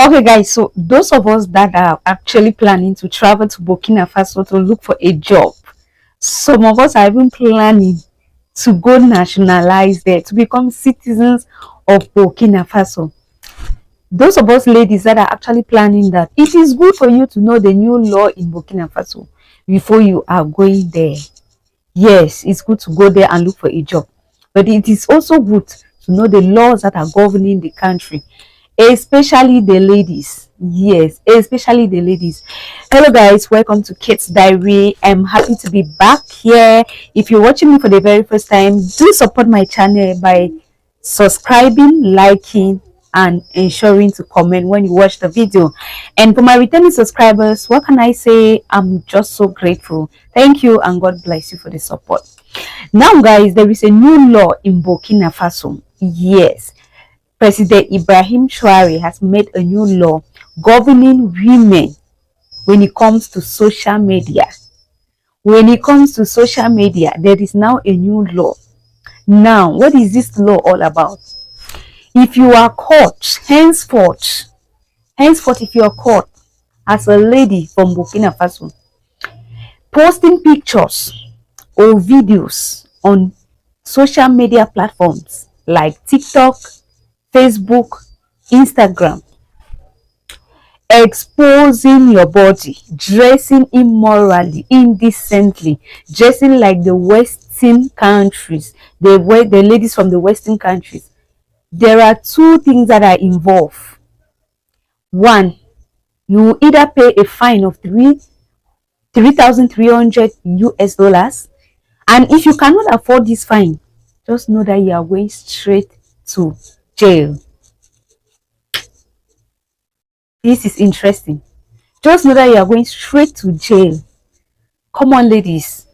Okay, guys, so those of us that are actually planning to travel to Burkina Faso to look for a job, some of us are even planning to go nationalize there, to become citizens of Burkina Faso. Those of us ladies that are actually planning that, it is good for you to know the new law in Burkina Faso before you are going there. Yes, it's good to go there and look for a job, but it is also good to know the laws that are governing the country, especially the ladies. Yes, especially the ladies. Hello guys, welcome to Kate's Diary. I'm happy to be back here. If you're watching me for the very first time, do support my channel by subscribing, liking, and ensuring to comment when you watch the video. And for my returning subscribers, what can I say? I'm just so grateful. Thank you, and God bless you for the support. Now guys, there is a new law in Burkina Faso. Yes, President Ibrahim Traore has made a new law governing women when it comes to social media. When it comes to social media, there is now a new law. Now, what is this law all about? If you are caught, henceforth, if you are caught as a lady from Burkina Faso posting pictures or videos on social media platforms like TikTok, Facebook, Instagram, exposing your body, dressing immorally, indecently, dressing like the Western countries, the ladies from the Western countries, there are two things that are involved. One, you either pay a fine of 3,300 US dollars, and if you cannot afford this fine, just know that you are going straight to jail. This is interesting. Just know that you are going straight to jail. Come on, ladies,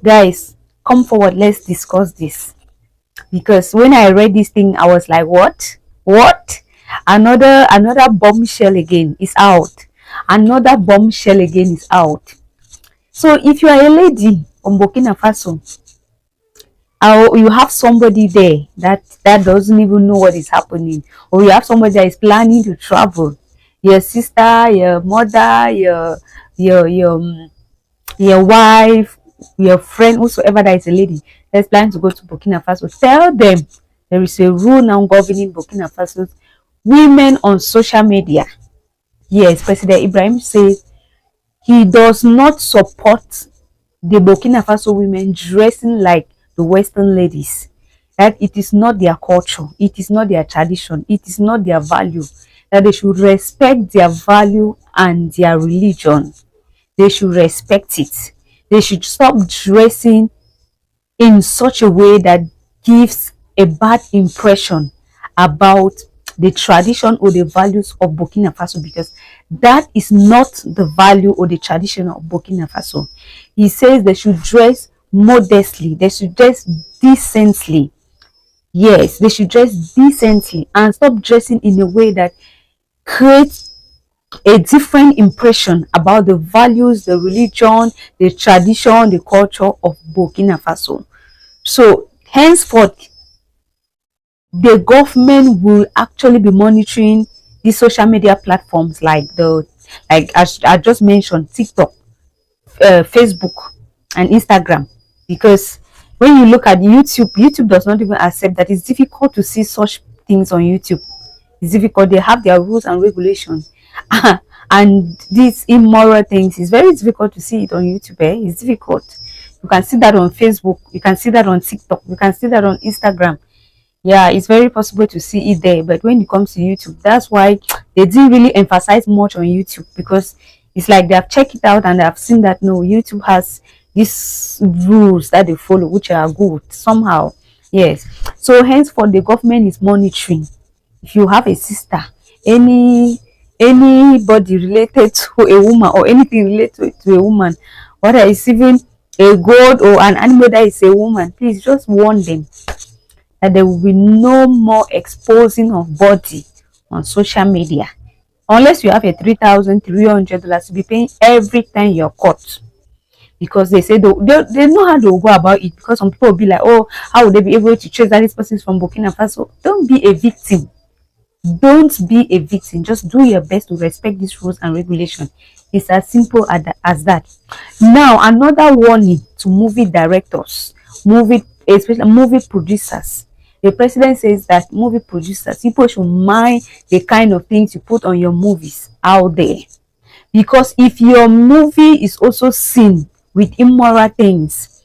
guys, come forward, let's discuss this. Because when I read this thing, I was like, what another bombshell again is out. Another bombshell again is out. So if you are a lady from Burkina Faso, or you have somebody there that doesn't even know what is happening, or you have somebody that is planning to travel, your sister, your mother, your wife, your friend, whosoever that is a lady that's planning to go to Burkina Faso, tell them there is a rule now governing Burkina Faso women on social media. Yes, President Ibrahim says he does not support the Burkina Faso women dressing like the Western ladies. That it is not their culture, it is not their tradition, it is not their value. That they should respect their value and their religion. They should respect it. They should stop dressing in such a way that gives a bad impression about the tradition or the values of Burkina Faso, because that is not the value or the tradition of Burkina Faso. He says they should dress modestly, they should dress decently. Yes, they should dress decently and stop dressing in a way that creates a different impression about the values, the religion, the tradition, the culture of Burkina Faso. So henceforth, the government will actually be monitoring these social media platforms like as I just mentioned, TikTok, Facebook, and Instagram. Because when you look at YouTube does not even accept that. It's difficult to see such things on YouTube. It's difficult. They have their rules and regulations. And these immoral things, it's very difficult to see it on YouTube. It's difficult. You can see that on Facebook, you can see that on TikTok, you can see that on Instagram. Yeah, it's very possible to see it there, but when it comes to YouTube, that's why they didn't really emphasize much on YouTube, because it's like they have checked it out and they have seen that no, YouTube has these rules that they follow, which are good somehow. Yes, so henceforth the government is monitoring. If you have a sister, anybody related to a woman, or anything related to a woman, whether it's even a goat or an animal that is a woman, please just warn them that there will be no more exposing of body on social media, unless you have a $3,300 to be paying every time you're caught. Because they say they know how to go about it, because some people will be like, oh, how would they be able to trace that this person is from Burkina Faso? Don't be a victim. Don't be a victim. Just do your best to respect these rules and regulations. It's as simple as that. Now, another warning to movie directors, especially movie producers. The president says that movie producers, people should mind the kind of things you put on your movies out there. Because if your movie is also seen with immoral things,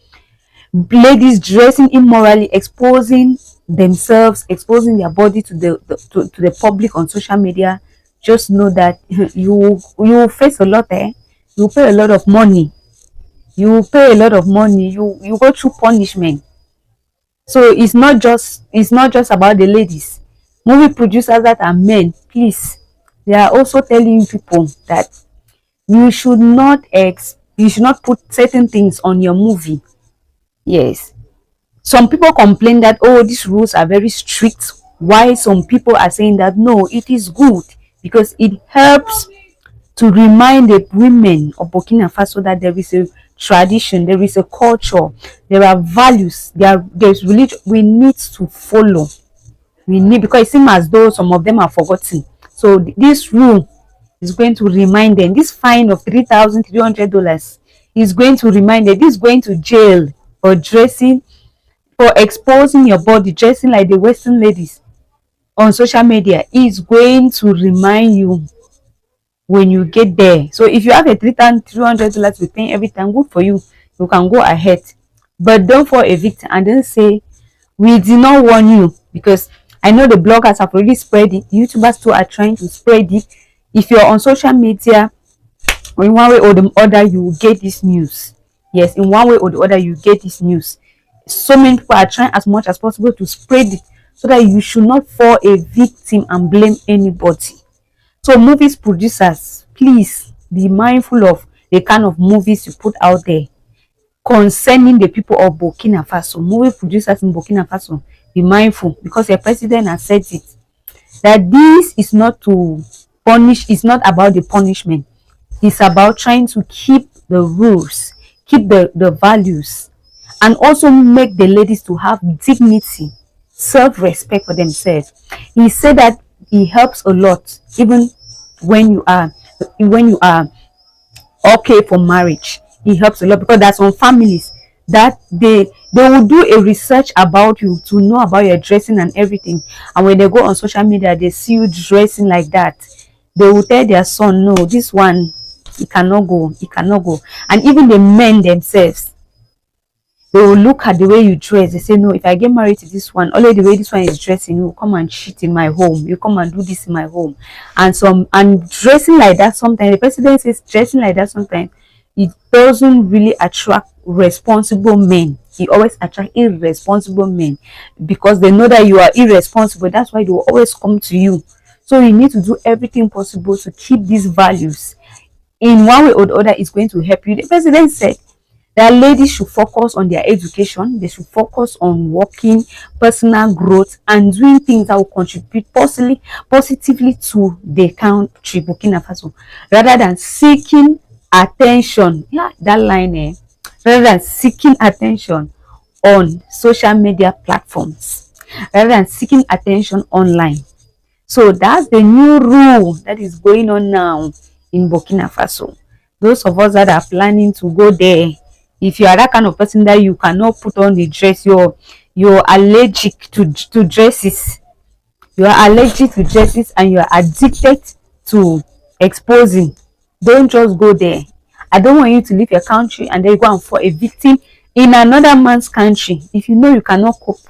ladies dressing immorally, exposing themselves, exposing their body to the public on social media, just know that you will face a lot. You pay a lot of money. You go through punishment. So it's not just about the ladies. Movie producers that are men, please, they are also telling people that you should not put certain things on your movie. Yes. Some people complain that, oh, these rules are very strict. Why some people are saying that no, it is good because it helps to remind the women of Burkina Faso that there is a tradition, there is a culture, there are values, there's religion we need to follow. Because it seems as though some of them are forgotten. So this rule is going to remind them. This fine of $3,300 is going to remind them. This is going to jail for dressing, for exposing your body, dressing like the Western ladies on social media. Is going to remind you when you get there. So if you have a $3,300 to pay every time, good for you. You can go ahead, but don't fall a victim and then say we did not warn you. Because I know the bloggers have already spread it. YouTubers too are trying to spread it. If you're on social media, in one way or the other, you will get this news. Yes, in one way or the other, you get this news. So many people are trying as much as possible to spread it so that you should not fall a victim and blame anybody. So movies producers, please be mindful of the kind of movies you put out there concerning the people of Burkina Faso. Movie producers in Burkina Faso, be mindful, because the president has said it, that this is not to punish, it's not about the punishment. It's about trying to keep the rules, keep the values, and also make the ladies to have dignity, self-respect for themselves. He said that it helps a lot, even when you are okay for marriage. It helps a lot because there's some families that they will do a research about you to know about your dressing and everything, and when they go on social media they see you dressing like that, they will tell their son, no, this one, he cannot go. And even the men themselves, they will look at the way you dress. They say, no, if I get married to this one, only the way this one is dressing, you will come and cheat in my home, you come and do this in my home. And dressing like that, sometimes the president says dressing like that, sometimes it doesn't really attract responsible men. It always attract irresponsible men, because they know that you are irresponsible. That's why they will always come to you. So you need to do everything possible to keep these values. In one way or the other, it's going to help you. The president said that ladies should focus on their education, they should focus on working, personal growth, and doing things that will contribute positively to the country, Burkina Faso, rather than seeking attention. Yeah, that line, rather than seeking attention on social media platforms, rather than seeking attention online. So that's the new rule that is going on now in Burkina Faso. Those of us that are planning to go there, if you are that kind of person that you cannot put on the dress, you're allergic to dresses, you are allergic to dresses, and you are addicted to exposing, don't just go there. I don't want you to leave your country and then go and fall a victim in another man's country. If you know you cannot cope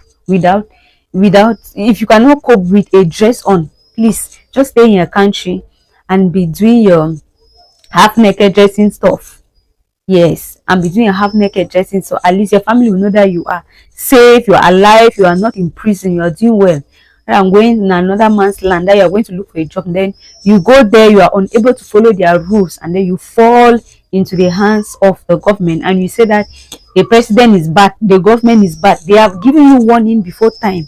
if you cannot cope with a dress on, please just stay in your country and be doing your half naked dressing stuff. Yes, and be doing a half naked dressing, so at least your family will know that you are safe, you are alive, you are not in prison, you are doing well. I'm going in another man's land that you are going to look for a job, and then you go there, you are unable to follow their rules, and then you fall into the hands of the government, and you say that the president is bad, the government is bad. They have given you warning before time.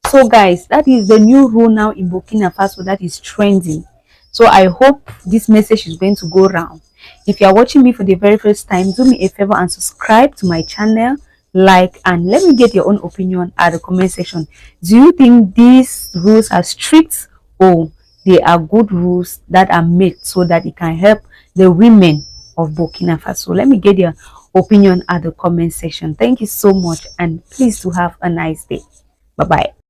So guys, that is the new rule now in Burkina Faso that is trending. So I hope this message is going to go round. If you are watching me for the very first time, do me a favor and subscribe to my channel, like, and let me get your own opinion at the comment section. Do you think these rules are strict, or they are good rules that are made so that it can help the women of Burkina Faso? Let me get your opinion at the comment section. Thank you so much, and please do have a nice day. Bye bye.